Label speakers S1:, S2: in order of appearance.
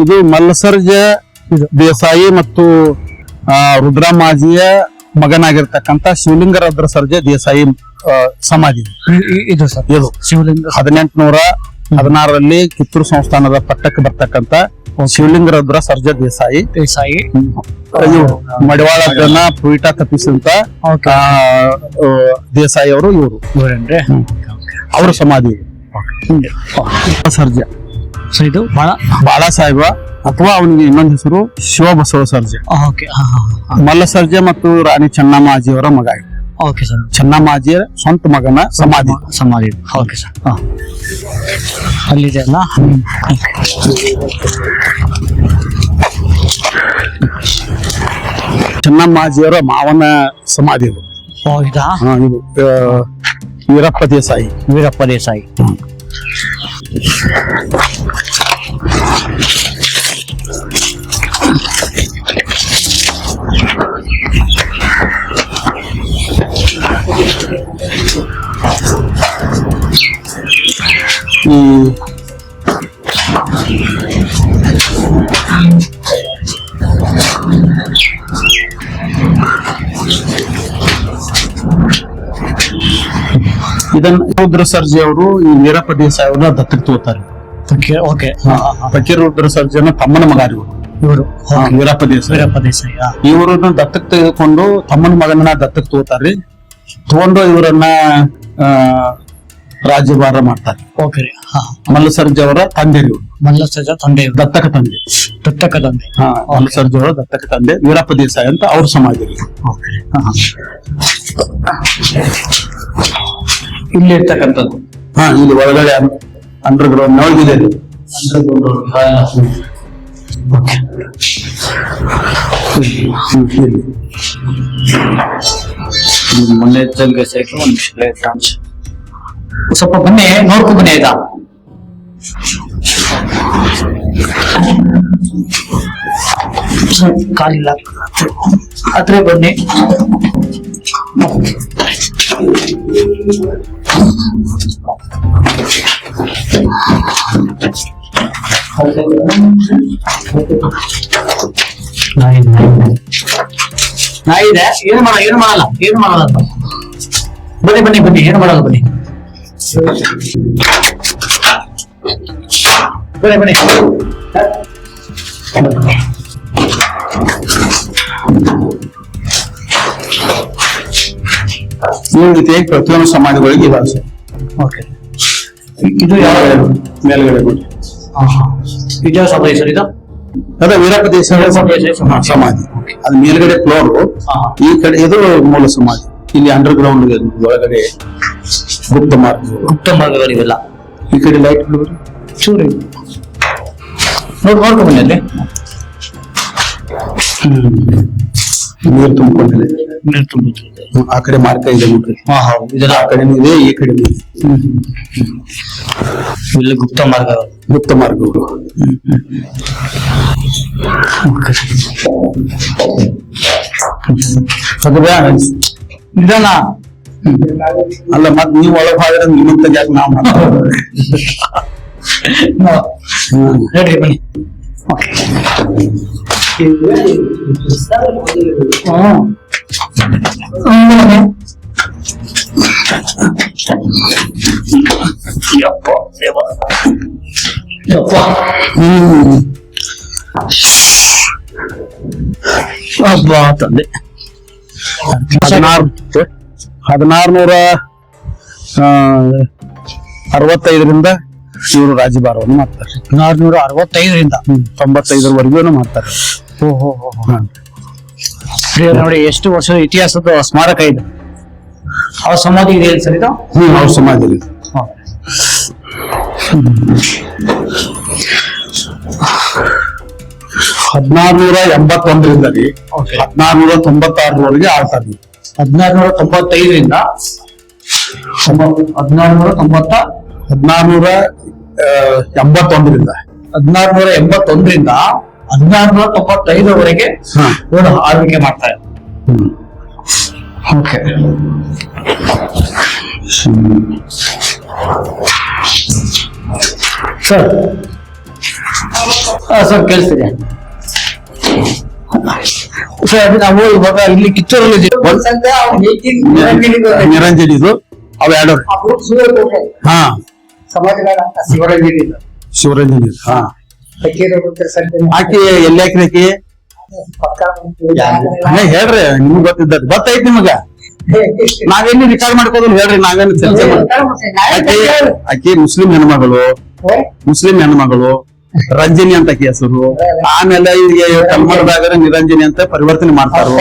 S1: ಇದು ಮಲ್ಲಸರ್ಜ ದೇಸಾಯಿ ಮತ್ತು ರುದ್ರಮಾಜಿಯ ಮಗನಾಗಿರ್ತಕ್ಕಂಥ ಶಿವಲಿಂಗರಾದ್ರ ಸರ್ಜ ದೇಸಾಯಿ ಸಮಾಧಿ
S2: ಇದು ಸರ್.
S1: ಇದು
S2: ಶಿವಲಿಂಗ
S1: 1816ರಲ್ಲಿ ಕಿತ್ತೂರು ಸಂಸ್ಥಾನದ ಪಟ್ಟಕ್ಕೆ ಬರ್ತಕ್ಕಂಥ ಶಿವಲಿಂಗರಾದ್ರ ಸರ್ಜ ದೇಸಾಯಿ ಇವರು ಮಡಿವಾಳದನ್ನ ಪುಯಿಟ ತಪ್ಪಿಸಿದಂತ ದೇಸಾಯಿ ಅವರು ಇವರು ಅವ್ರ ಸಮಾಧಿ ಸರ್ಜ.
S2: ಇದು
S1: ಬಾಳ ಸಾಹೇಬ ಅಥವಾ ಅವನಿಗೆ ಇನ್ನೊಂದು ಹೆಸರು ಶಿವಬಸವ ಸರ್ಜೆ. ಮಲ್ಲಸರ್ಜೆ ಮತ್ತು ರಾಣಿ ಚೆನ್ನಮ್ಮಾಜಿಯವರ ಮಗ.
S2: Okay sir.
S1: ಚೆನ್ನಮ್ಮಾಜಿಯ ಸ್ವಂತ ಮಗನ ಸಮಾಧಿ.
S2: Okay sir. ಅಲ್ಲಿದೆ ಅಲ್ಲ.
S1: ಚೆನ್ನಮ್ಮಾಜಿಯವರ ಮಾವನ ಸಮಾಧಿ ಇದು. ಇದು ವೀರಪ್ಪ ದೇಸಾಯಿ. ಇದನ್ನ ರುದ್ರ ಸರ್ಜಿ ಅವರು ಈ ವೀರಪ್ಪ ದೇಸಾಯಿ ಅವ್ರನ್ನ ದತ್ತಕ್ಕೆ ತಗೋತಾರೆ. ಫಕೀರ್ ರುದ್ರ ಸರ್ಜನ ತಮ್ಮನ ಮಗ ಇವರು ವೀರಪ್ಪ ದೇಸಾಯಿ. ಇವರನ್ನ ದತ್ತಕ್ಕೆ ತೆಗೆದುಕೊಂಡು ತಮ್ಮನ ಮಗನ ದತ್ತಕ್ಕೆ ತಗೋತಾರ್ರಿ. ತಗೊಂಡು ಇವರನ್ನ ರಾಜ್ಯಭಾರ ಮಾಡ್ತಾರೆ. ಮಲ್ಲಸರ್ಜಿ ಅವರ ತಂದೆ ದತ್ತಕ ತಂದೆ. ಮಲ್ಲಸರ್ಜಿ ಅವರ ದತ್ತಕ ತಂದೆ ವೀರಪ್ಪ ದೇಸಾಯಿ ಅಂತ ಅವ್ರ ಸಮಾಧಿ. ಇಲ್ಲಿ ಇರ್ತಕ್ಕಂಥದ್ದು ಇಲ್ಲಿ ಒಳಗಡೆ ಅಂಡರ್ ಗ್ರೌಂಡ್ ನೋಡಿದೆ.
S2: ಮೊನ್ನೆ ಸ್ವಲ್ಪ ಬನ್ನಿ ನೋಡ್ಕೊ ಬನ್ನಿ ಆಯ್ತಾ. ಕಾಲಿಲ್ಲ ಹತ್ರ ಬನ್ನಿ. ನಾಯಿ ಇದೆ. ಏನು ಮಾಡಲ್ಲ ಬನ್ನಿ ಏನು ಮಾಡಲ್ಲ ಬನ್ನಿ.
S1: ಈ ರೀತಿ ಪ್ರತಿಯೊಂದು ಸಮಾಜಗಳಿಗೆ ಇವಾಗ
S2: ಇದು ಯಾವ
S1: ಮೇಲ್ಗಡೆ
S2: ಇದು ಯಾವ ಸಮಾಧಿ ಸರ್? ಇದು
S1: ಅದೇ ವೀರಪ್ಪ ದೇಸಾಯಿ ಸಮಾಧಿ. ಅದು ಮೇಲ್ಗಡೆ ಫ್ಲೋರ್, ಈ ಕಡೆ ಇದು ಮೂಲ ಸಮಾಧಿ. ಇಲ್ಲಿ ಅಂಡರ್ ಗ್ರೌಂಡ್ ಒಳಗಡೆ ಗುಪ್ತ
S2: ಮಾರ್ಗಗಳಿವೆಲ್ಲ.
S1: ಈ ಕಡೆ ಲೈಟ್
S2: ಚೂರಿ ನೋಡ್ಕೊ ಬನ್ನಿ. ಅಲ್ಲಿ
S1: ನೀರು ತುಂಬಿಕೊಂಡಿದೆ. ಆ ಕಡೆ ಮಾರ್ಗ ಇದೆ ನೋಡ್ರಿ. ಇದೆಲ್ಲ ಆ ಕಡೆ ಇದೆ, ಈ ಕಡೆ
S2: ಇಲ್ಲಿ ಗುಪ್ತ
S1: ಮಾರ್ಗಗಳು.
S2: ನಿಧಾನ
S1: ಅಲ್ಲ, ಮತ್ ನೀವ್ ಒಳಗ್ ಹೋದ್ರೆ ನಿಮ್ಮಂತ ಯಾಕೆ ನಾವ್
S2: ಹೇಳ್ರಿ ಬನ್ನಿ.
S1: ತಂದೆ 1665ರಿಂದ ಇವರು ರಾಜ್ಯಭಾರವನ್ನು ಮಾಡ್ತಾರೆ.
S2: 1665ರಿಂದ
S1: 95ರವರೆಗೂ ಮಾಡ್ತಾರೆ.
S2: ನೋಡಿ ಎಷ್ಟು ವರ್ಷದ ಇತಿಹಾಸದ ಸ್ಮಾರಕ ಇದೆ. ಅವ್ರ ಸಮಾಧಿ ಇದೆ ಸರ್ ಇದು?
S1: ಅವ್ರ ಸಮಾಧಿ ಇದೆ. 1681ರಿಂದ 1696ರವರೆಗೆ ಆಳ್ತಾರೆ.
S2: 1695ರಿಂದ 1681ರಿಂದ 1695ರವರೆಗೆ ಇವರು ಆಳ್ವಿಕೆ ಮಾಡ್ತಾರೆ. ಓಕೆ
S1: ಸರ್,
S2: ಸರ್ ಕೇಳಿಸ್ತಿದೆ ಸರ್. ಅದು ನಾವು ಇವಾಗ ಇಲ್ಲಿ ಕಿತ್ತೂರಲ್ಲಿ
S1: ನಿರಂಜನಿದು ಅವ್ ಎರಡು ಹಾ ಶಿವರಂಜನಿ ಹಾ ಆಕಿ ಎಲ್ಲಿ ಹಾಕ್ರಿ ಆಕಿ ಹೇಳ್ರಿ ನಿಮ್ಗ್ ಗೊತ್ತೈತಿ ನಿಮಗ ನಾವೇನು ರಿಕಾರ್ಡ್ ಮಾಡ್ಕೋದಿಲ್ಲ ಹೇಳ್ರಿ ನಾವೇನು ಚರ್ಚೆ ಆಕಿ ಮುಸ್ಲಿಂ ಹೆಣ್ಮಗಳು ರಂಜನಿ ಅಂತ ಆಕಿ ಹೆಸರು. ಆಮೇಲೆ ಈಗ ಕನ್ನಡದಾಗ ನಿರಂಜನಿ ಅಂತ ಪರಿವರ್ತನೆ ಮಾಡ್ತಾರ.